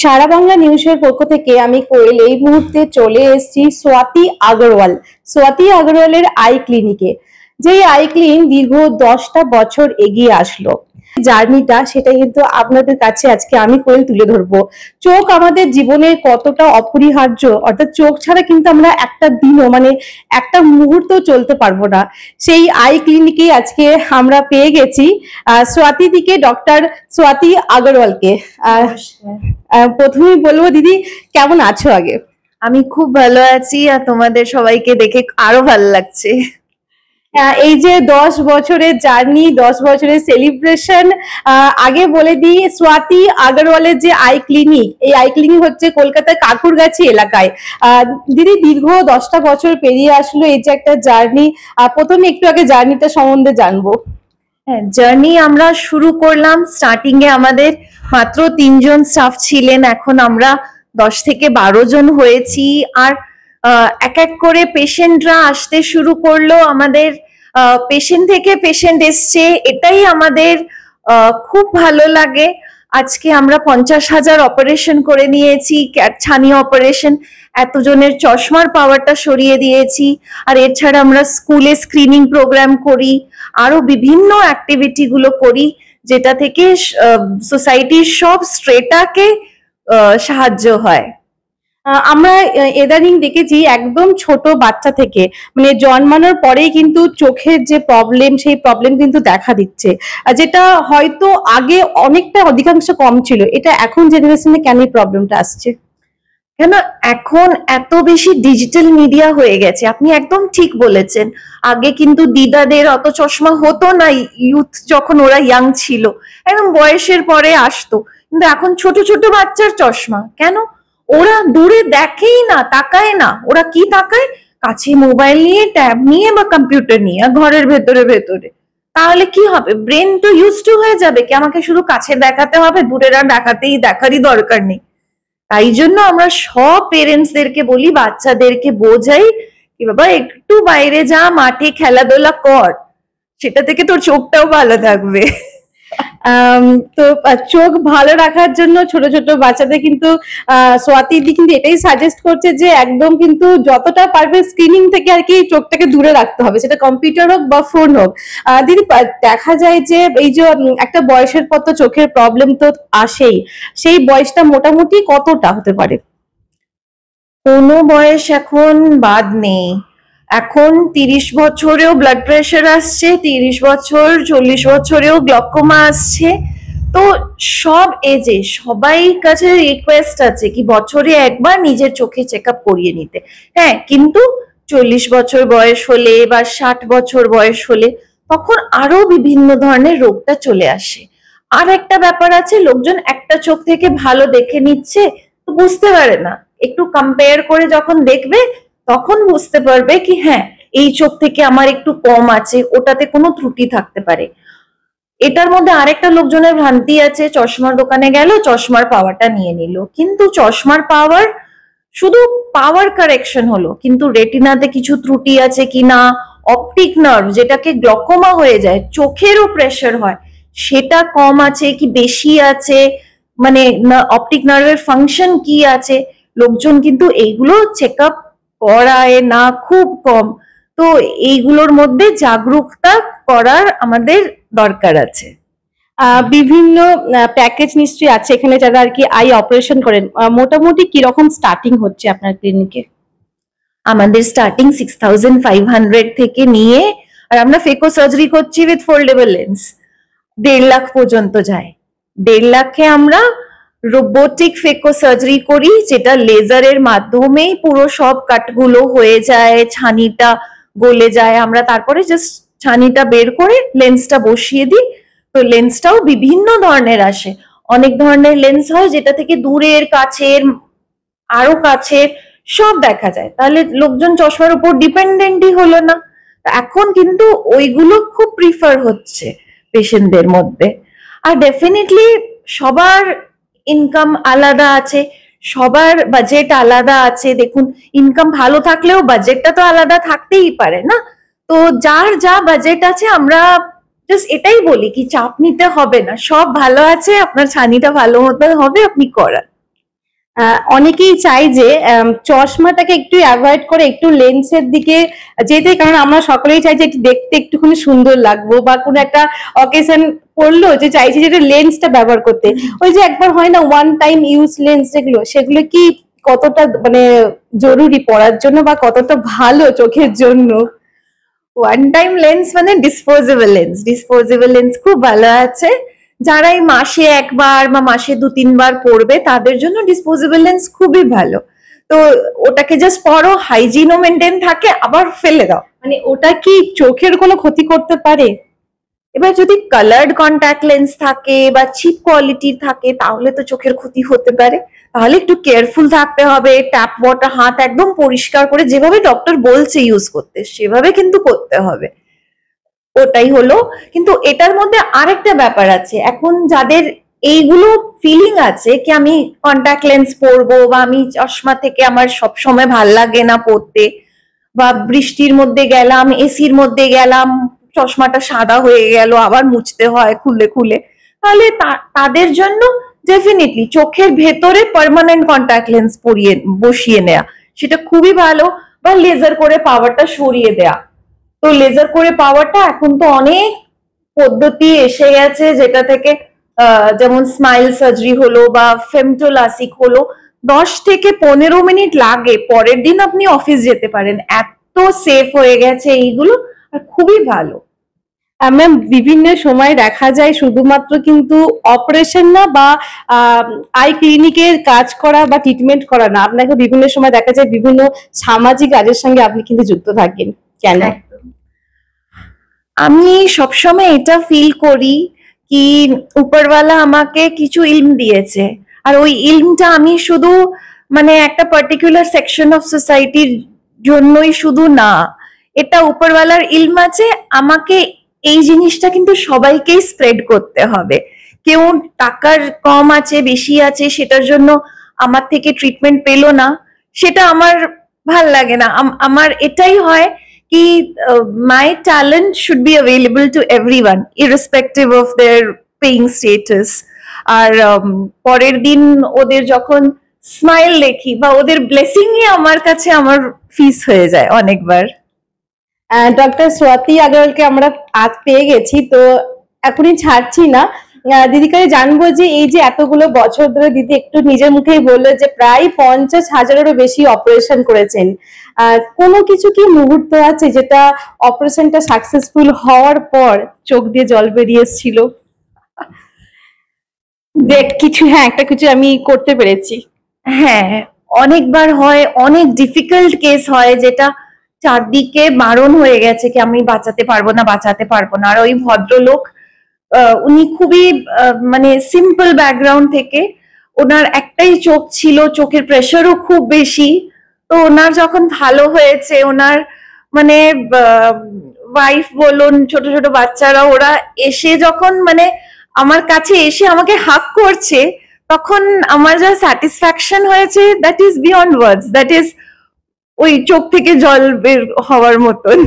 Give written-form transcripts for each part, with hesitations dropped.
সারা বাংলা নিউজের পক্ষ থেকে আমি কোয়েল এই মুহূর্তে চলে এসেছি স্বাতি আগরওয়াল। স্বাতি আগরওয়ালের আই ক্লিনিকে, যে আই ক্লিনিক দীর্ঘ 10টা বছর এগিয়ে আসলো জার্নিটা, সেটা কিন্তু আপনাদের কাছে আজকে আমি কোয়েল তুলে ধরবো। চোখ আমাদের জীবনের কতটা অপরিহার্য, অর্থাৎ চোখ ছাড়া কিন্তু আমরা একটা দিনও একটা মুহূর্ত চলতে পারবো না। সেই আই ক্লিনিকে আজকে আমরা পেয়ে গেছি স্বাতি দিকে, ডক্টর স্বাতি আগরওয়ালকে। প্রথমেই বলবো দিদি, কেমন আছো? আগে আমি খুব ভালো আছি, আর তোমাদের সবাইকে দেখে আরো ভালো লাগছে। এই যে 10 বছরের জার্নি, 10 বছরের সেলিব্রেশন, আগে বলে দিই স্বাতি আগরওয়ালের যে আই ক্লিনিক, এই আই ক্লিনিক হচ্ছে কলকাতার কাকুরগাছি এলাকায়। দিদি, দীর্ঘ 10টা বছর পেরিয়ে আসলো এই যে একটা জার্নি, প্রথমে একটু আগে জার্নিটা সম্বন্ধে জানবো। হ্যাঁ, জার্নি আমরা শুরু করলাম, স্টার্টিং এ আমাদের মাত্র 3 জন স্টাফ ছিলেন, এখন আমরা 10 থেকে 12 জন হয়েছি। আর এক এক করে পেশেন্টরা আসতে শুরু করলো, আমাদের পেশেন্ট থেকে পেশেন্ট এসছে, এটাই আমাদের খুব ভালো লাগে। আজকে আমরা 50,000 অপারেশন করে নিয়েছি, ছানি অপারেশন, এতজনের চশমার পাওয়ারটা সরিয়ে দিয়েছি। আর এছাড়া আমরা স্কুলে স্ক্রিনিং প্রোগ্রাম করি, আরো বিভিন্ন অ্যাক্টিভিটি গুলো করি, যেটা থেকে সোসাইটির সব স্ট্রেটাকে সাহায্য হয়। আমরা ইদানিং দেখেছি একদম ছোট বাচ্চা থেকে, জন্মানোর পরেই কিন্তু চোখের যে প্রবলেম, সেই প্রবলেম কিন্তু দেখা দিচ্ছে, যেটা হয়তো আগে অনেকটা অধিকাংশ কম ছিল। এটা এখন জেনারেশনে কেন এই প্রবলেমটা আসছে? কেন এখন এত বেশি ডিজিটাল মিডিয়া হয়ে গেছে, আপনি একদম ঠিক বলেছেন। আগে কিন্তু দিদাদের অত চশমা হতো না, ইউথ যখন ওরা ইয়াং ছিল, একদম বয়সের পরে আসতো। কিন্তু এখন ছোট ছোট বাচ্চার চশমা কেন? ওরা দূরে দেখেই না, তাকায় না। ওরা কি তাকায়? কাছে মোবাইল নিয়ে, ট্যাব নিয়ে বা কম্পিউটার নিয়ে, ঘরের ভেতরে ভেতরে। তাহলে কি হবে? ব্রেন তো ইউজ টু হয়ে যাবে কি আমাকে শুধু কাছে দেখাতে হবে, দূরের আর দেখারই দরকার নেই। তাই জন্য আমরা সব পেরেন্টসদেরকে বলি, বাচ্চাদেরকে বোঝাই কি বাবা একটু বাইরে যা, মাঠে খেলাধুলা কর, সেটা থেকে তোর চোখটাও ভালো থাকবে। তো চোখ ভালো রাখার জন্য ছোট ছোট বাচ্চাদের কিন্তু স্বাতি দি কিন্তু এটাই সাজেস্ট করছে যে একদম কিন্তু যতটা পারবে স্ক্রিনিং থেকে আর কি চোখটাকে দূরে রাখতে হবে, সেটা কম্পিউটার হোক বা ফোন হোক। দিদি, দেখা যায় যে এই যে একটা বয়সের পর তো চোখের প্রবলেম তো আসেই, সেই বয়সটা মোটামুটি কতটা হতে পারে? কোনো বয়স এখন বাদ নেই। এখন 30 বছরেও ব্লাড প্রেশার আসছে, 30 বছর 40 বছরেও গ্লকোমা আসছে। তো সব এজে সবাই কাছে রিকোয়েস্ট আছে কি বছরে একবার নিজের চোখে চেক আপ করিয়ে নিতে। হ্যাঁ, কিন্তু 40 বছর বয়স হলে বা 60 বছর বয়স হলে তখন আরো বিভিন্ন ধরনের রোগটা চলে আসে। আর একটা ব্যাপার আছে, লোকজন একটা চোখ থেকে ভালো দেখে নিচ্ছে তো বুঝতে পারে না, একটু কম্পেয়ার করে যখন দেখবে তখন বুঝতে পারবে কি হ্যাঁ, এই চোখ থেকে আমার একটু কম আছে, ওটাতে কোনো ত্রুটি থাকতে পারে। এটার মধ্যে আরেকটা লোকজনের ভ্রান্তি আছে, চশমার দোকানে গেল, চশমার পাওয়ারটা নিয়ে নিল, কিন্তু চশমার পাওয়ার শুধু পাওয়ার কারেকশন হলো, কিন্তু রেটিনাতে কিছু ত্রুটি আছে কিনা, অপটিক নার্ভ যেটাকে গ্লকোমা হয়ে যায়, চোখেরও প্রেশার হয়, সেটা কম আছে কি বেশি আছে, অপটিক নার্ভের ফাংশন কি আছে, লোকজন কিন্তু এইগুলো চেক আপ করায় না, খুব কম। তো এইগুলোর মধ্যে জাগরুকতা করার আমাদের দরকার আছে। বিভিন্ন প্যাকেজ নিশ্চয়ই আছে এখানে, যারা আর কি আই অপারেশন করেন, মোটামুটি কিরকম স্টার্টিং হচ্ছে আপনার ক্লিনিকে? আমাদের স্টার্টিং 6500 থেকে নিয়ে, আর আমরা ফেকো সার্জারি করছি উইথ ফোল্ডেবল লেন্স, 1.5 লাখ পর্যন্ত যায়। 1.5 লাখে আমরা রোবোটিক ফেকো সার্জারি করি, যেটা লেজারের মাধ্যমেই পুরো সব কাটগুলো হয়ে যায়, ছানিটা গলে যায়, আমরা তারপরে জাস্ট ছানিটা বের করে লেন্সটা বসিয়ে দিই। তো লেন্সটাও বিভিন্ন ধরনের আসে, অনেক ধরনের লেন্স হয় যেটা থেকে দূরের, কাছের, আরো কাছের সব দেখা যায়, তাহলে লোকজন চশমার উপর ডিপেন্ডেন্টই হলো না। এখন কিন্তু ওইগুলো খুব প্রিফার হচ্ছে পেশেন্টদের মধ্যে। আর ডেফিনেটলি সবার ইনকাম আলাদা আছে, সবার বাজেট আলাদা আছে। দেখুন, ইনকাম ভালো থাকলেও বাজেটটা তো আলাদা থাকতেই পারে না। তো যার যা বাজেট আছে, আমরা জাস্ট এটাই বলি কি চাপ নিতে হবে না, সব ভালো আছে, আপনার ছানিটা ভালো মতো হবে, আপনি করান। অনেকেই চাই যে চশমাটাকে একটু অ্যাভয়েড করে একটু লেন্সের দিকে যেতে, কারণ আমরা সকলেই চাই যে একটু দেখতে একটুখানি সুন্দর লাগবো, বা কোনো একটা অকেশন পড়লো যে চাইছি যে লেন্সটা ব্যবহার করতে। ওই যে একবার হয় না ওয়ান টাইম ইউজ লেন্স, যেগুলো সেগুলো কি কতটা মানে জরুরি পড়ার জন্য, বা কতটা ভালো চোখের জন্য? ওয়ান টাইম লেন্স মানে ডিসপোজেবল লেন্স খুব ভালো আছে। যারা এই মাসে একবার বা মাসে 2-3 বার পড়বে তাদের জন্য ডিসপোজেবল লেন্স খুবই ভালো। তো ওটাকে জাস্ট পরো, হাইজিনও মেনটেন থাকে, আবার ফেলে দাও। মানে ওটা কি চোখের কোনো ক্ষতি করতে পারে? এবার যদি কালার্ড কন্ট্যাক্ট লেন্স থাকে বা চিপ কোয়ালিটির থাকে তাহলে তো চোখের ক্ষতি হতে পারে। তাহলে একটু কেয়ারফুল থাকতে হবে, ট্যাপ ওয়াটার, হাত একদম পরিষ্কার করে যেভাবে ডক্টর বলছে ইউজ করতে সেভাবে কিন্তু করতে হবে। ওটাই হলো। কিন্তু এটার মধ্যে আরেকটা ব্যাপার আছে, এখন যাদের এইগুলো ফিলিং আছে কি আমি কন্ট্যাক্ট লেন্স পরবো বা আমি চশমা থেকে আমার সব সময় ভাল লাগে না পরতে, বা বৃষ্টির মধ্যে গেলাম, এসির মধ্যে গেলাম, চশমাটা সাদা হয়ে গেল, আবার মুছতে হয় খুলে খুলে, তাহলে তাদের জন্য ডেফিনেটলি চোখের ভেতরে পার্মানেন্ট কন্ট্যাক্ট লেন্স পরিয়ে বসিয়ে নেওয়া সেটা খুবই ভালো, বা লেজার করে পাওয়ারটা সরিয়ে দেয়া। তো লেজার করে পাওয়ারটা এখন তো অনেক পদ্ধতি এসে গেছে, যেটা থেকে যেমন স্মাইল সার্জারি হলো বা ফেমটোলাসিক হলো, 10 থেকে 15 মিনিট লাগে, পরের দিন আপনি অফিস যেতে পারেন, এত সেফ হয়ে গেছে এইগুলো, আর খুবই ভালো। ম্যাম, বিভিন্ন সময় দেখা যায় শুধুমাত্র কিন্তু অপারেশন না বা আই ক্লিনিকের কাজ করা বা ট্রিটমেন্ট করা না, আপনাকে বিভিন্ন সময় দেখা যায় বিভিন্ন সামাজিক কাজের সঙ্গে আপনি কিন্তু যুক্ত থাকেন, কেন? আমি সবসময় এটা ফিল করি কি উপরওয়ালা আমাকে কিছু ইলম দিয়েছে, আর ওই ইলমটা আমি শুধু মানে একটা পার্টিকুলার সেকশন অফ সোসাইটির জন্যই শুধু না, এটা উপরওয়ালার ইলম আছে আমাকে এই জিনিসটা কিন্তু সবাইকেই স্প্রেড করতে হবে। কেউ টাকার কম আছে বেশি আছে সেটার জন্য আমার থেকে ট্রিটমেন্ট পেলো না, সেটা আমার ভাল লাগে না। আমার এটাই হয় কি my talent should be available to everyone irrespective of their paying status। আর পরের দিন ওদের যখন স্মাইল দেখি বা ওদের ব্লেসিংই আমার কাছে আমার ফিস হয়ে যায় অনেকবার। ডক্টর স্বাতি আগরওয়ালকে আমরা আজ পেয়ে গেছি, তো এখনই ছাড়ছি না। দিদির কাছে জানবো যে এই যে এতগুলো বছর ধরে, দিদি একটু নিজের মুখেই বললো যে প্রায় 50,000-এরও বেশি অপারেশন করেছেন, কোনো কিছু কি মুহূর্ত আছে যেটা অপারেশনটা সাকসেসফুল হওয়ার পর চোখ দিয়ে জল বেরিয়ে এসেছিল, যে কিছু, হ্যাঁ একটা কিছু আমি করতে পেরেছি? হ্যাঁ, অনেকবার হয়, অনেক ডিফিকাল্ট কেস হয় যেটা চারদিকে বারণ হয়ে গেছে কি আমি বাঁচাতে পারবো না, বাঁচাতে পারবো না। আর ওই ভদ্রলোক উনি খুবই মানে সিম্পল ব্যাকগ্রাউন্ড থেকে, ওনার একটাই চোখ ছিল, চোখের প্রেশারও খুব বেশি। তো ওনার যখন ভালো হয়েছে, ওনার মানে ওয়াইফ বলুন, ছোট ছোট বাচ্চারা, ওরা এসে যখন মানে আমার কাছে এসে আমাকে হাক করছে, তখন আমার যা স্যাটিসফ্যাকশন হয়েছে that is beyond words, that is ওই চোখ থেকে জল বের হওয়ার মতন।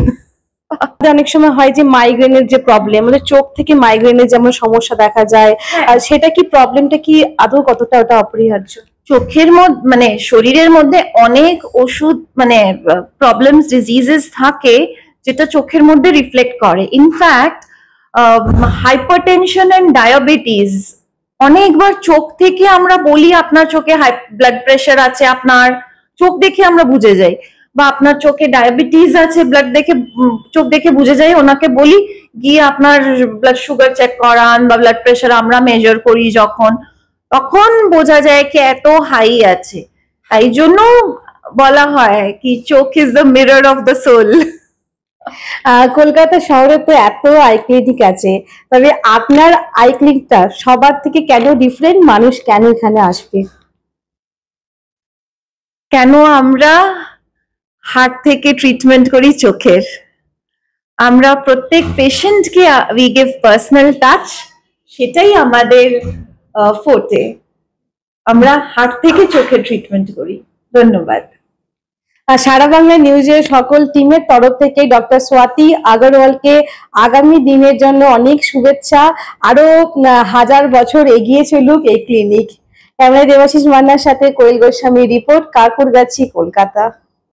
অনেক সময় হয় যে মাইগ্রেনের যে প্রবলেম, মানে চোখ থেকে মাইগ্রেনের যেমন সমস্যা দেখা যায়, সেটা কি প্রবলেমটা কি আদৌ কতটা ওটা অপরিহার্য? চোখের মধ্যে মানে শরীরের মধ্যে অনেক ওষুধ মানে প্রবলেমস ডিজিজেস থাকে যেটা চোখের মধ্যে রিফ্লেক্ট করে। ইনফ্যাক্ট হাইপারটেনশন এন্ড ডায়াবেটিস অনেকবার চোখ থেকে আমরা বলি আপনার চোখে হাই ব্লাড প্রেশার আছে, আপনার চোখ দেখে আমরা বুঝে যাই, বা আপনার চোখে ডায়াবেটিস আছে, ব্লাড দেখে চোখ দেখে বুঝে যাই, ওনাকে বলি গিয়ে আপনার ব্লাড সুগার চেক করান বা ব্লাড প্রেশার আমরা মেজার করি যখন, তখন বোঝা যায় কি এত হাই আছে। তাই জন্য বলা হয় কি চোখ is the mirror of the soul. Kolkata শহরে তো এত আই ক্লিনিক আছে, তবে আপনার আই ক্লিনিকটা সবার থেকে কেন ডিফারেন্ট, মানুষ কেন এখানে আসবে? কেন আমরা হার্ট থেকে ট্রিটমেন্ট করি চোখের, আমরা প্রত্যেক পেশেন্টকে উই গিভ পার্সোনাল টাচ, সেটাই আমাদের ফোর্টে। আমরা হার্ট থেকে চোখের ট্রিটমেন্ট করি। ধন্যবাদ। সারা বাংলা নিউজের সকল টিমের তরফ থেকে ডক্টর স্বাতি আগরওয়ালকে আগামী দিনের জন্য অনেক শুভেচ্ছা, আরো 1000 বছর এগিয়ে চলুক এই ক্লিনিক। ক্যামেরায় দেবাশিস মান্নার সাথে কোয়েল গোস্বামীর রিপোর্ট, কাকুরগাছি, কলকাতা।